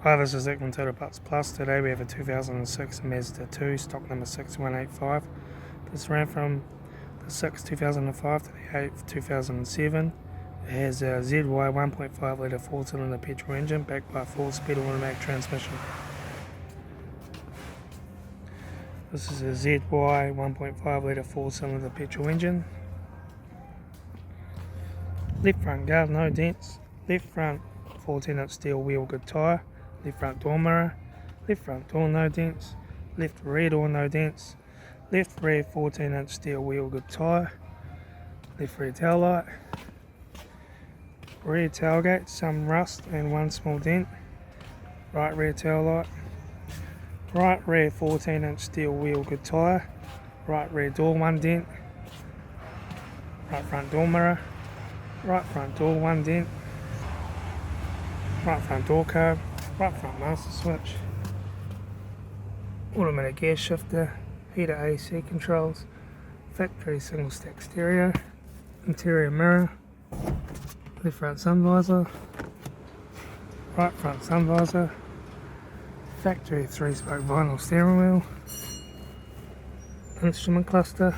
Hi, this is Ekman Total Parts Plus. Today we have a 2006 Mazda 2, stock number 6185. This ran from the 6th 2005 to the 8th 2007. It has a ZY 1.5 litre 4-cylinder petrol engine backed by a 4-speed automatic transmission. This is a ZY 1.5 litre 4-cylinder petrol engine. Left front guard, no dents. Left front 14-inch steel wheel, good tyre. Left front door mirror. Left front door, no dents. Left rear door, no dents. Left rear 14-inch steel wheel, good tyre. Left rear taillight. Rear tailgate, some rust and one small dent. Right rear taillight. Right rear 14-inch steel wheel, good tyre. Right rear door, one dent. Right front door mirror. Right front door, one dent. Right front door curb. Right front master switch. Automatic gear shifter. Heater AC controls. Factory single stack stereo. Interior mirror. Left front sun visor. Right front sun visor. Factory 3-spoke vinyl steering wheel. Instrument cluster.